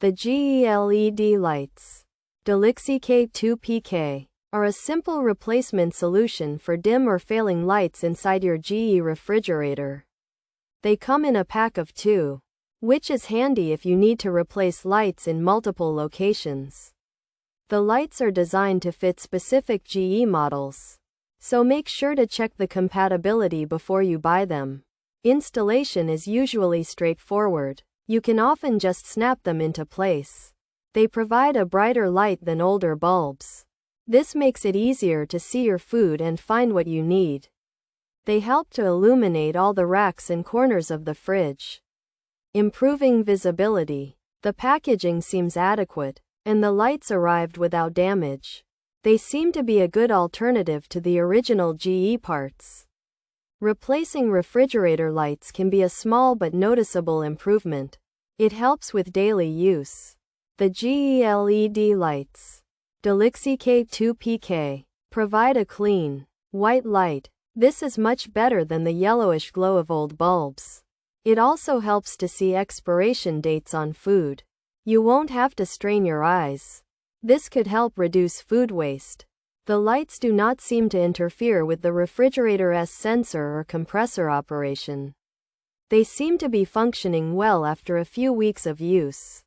The GE LED lights, Delixike 2PK, are a simple replacement solution for dim or failing lights inside your GE refrigerator. They come in a pack of 2, which is handy if you need to replace lights in multiple locations. The lights are designed to fit specific GE models, so make sure to check the compatibility before you buy them. Installation is usually straightforward. You can often just snap them into place. They provide a brighter light than older bulbs. This makes it easier to see your food and find what you need. They help to illuminate all the racks and corners of the fridge, improving visibility. The packaging seems adequate, and the lights arrived without damage. They seem to be a good alternative to the original GE parts. Replacing refrigerator lights can be a small but noticeable improvement. It helps with daily use. The GE LED lights, Delixike 2PK, provide a clean, white light. This is much better than the yellowish glow of old bulbs. It also helps to see expiration dates on food. You won't have to strain your eyes. This could help reduce food waste. The lights do not seem to interfere with the refrigerator's sensor or compressor operation. They seem to be functioning well after a few weeks of use.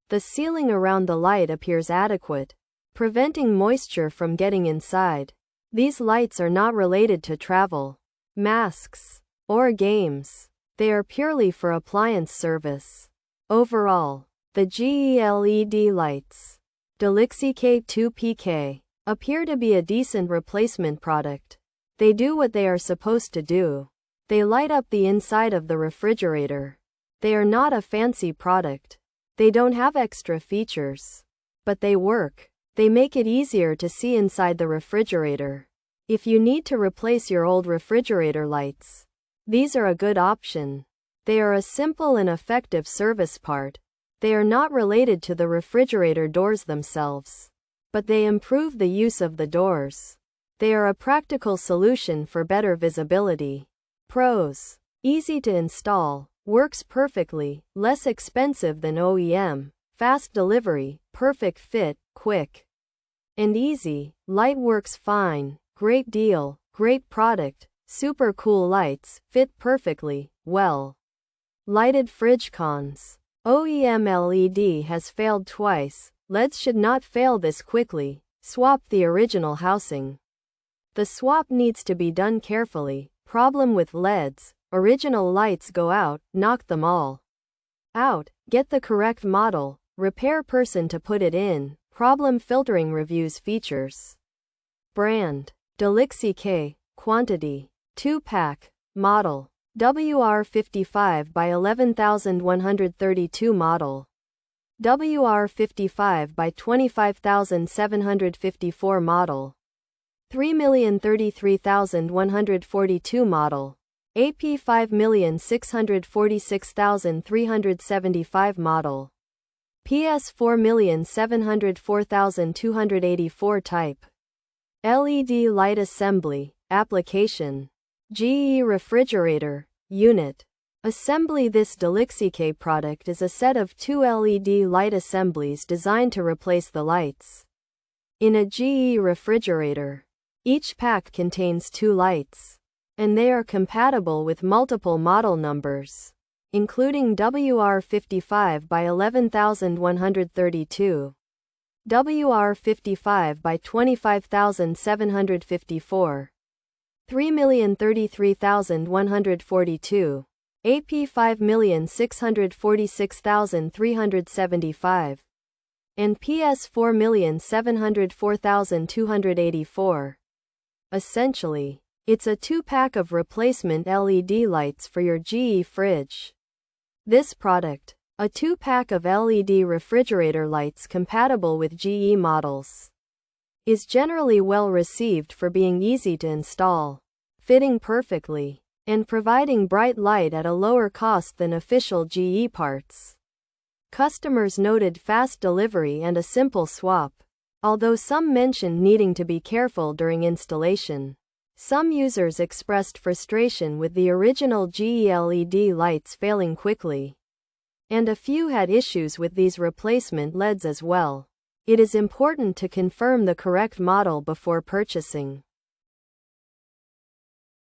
The sealing around the light appears adequate, preventing moisture from getting inside. These lights are not related to travel, masks, or games. They are purely for appliance service. Overall, the GE LED lights, Delixike 2PK, appear to be a decent replacement product. They do what they are supposed to do. They light up the inside of the refrigerator. They are not a fancy product. They don't have extra features, but they work. They make it easier to see inside the refrigerator. If you need to replace your old refrigerator lights, these are a good option. They are a simple and effective service part. They are not related to the refrigerator doors themselves, but they improve the use of the doors. They are a practical solution for better visibility. Pros: easy to install, works perfectly, less expensive than OEM, fast delivery, perfect fit, quick and easy, light works fine, great deal, great product, super cool lights, fit perfectly well. Lighted fridge cons: OEM LED has failed twice. LEDs should not fail this quickly. Swap the original housing. The swap needs to be done carefully. Problem with LEDs: original lights go out, knock them all out. Get the correct model, repair person to put it in. Problem filtering reviews features. Brand: Delixike. Quantity: 2-pack. Model: WR55 by 11132 model. WR55 by 25754 model. 3,033,142 model. AP 5,646,375 model. PS 4,704,284 type. LED light assembly. Application: GE refrigerator unit. Assembly: this Delixike product is a set of 2 LED light assemblies designed to replace the lights in a GE refrigerator. Each pack contains 2 lights, and they are compatible with multiple model numbers, including WR55 by 11132, WR55 by 25754, 3,033,142, AP 5,646,375, and PS 4,704,284. Essentially, it's a 2-pack of replacement LED lights for your GE fridge. This product, a 2-pack of LED refrigerator lights compatible with GE models, is generally well received for being easy to install, fitting perfectly, and providing bright light at a lower cost than official GE parts. Customers noted fast delivery and a simple swap, although some mentioned needing to be careful during installation. Some users expressed frustration with the original GE LED lights failing quickly, And a few had issues with these replacement LEDs as well. It is important to confirm the correct model before purchasing.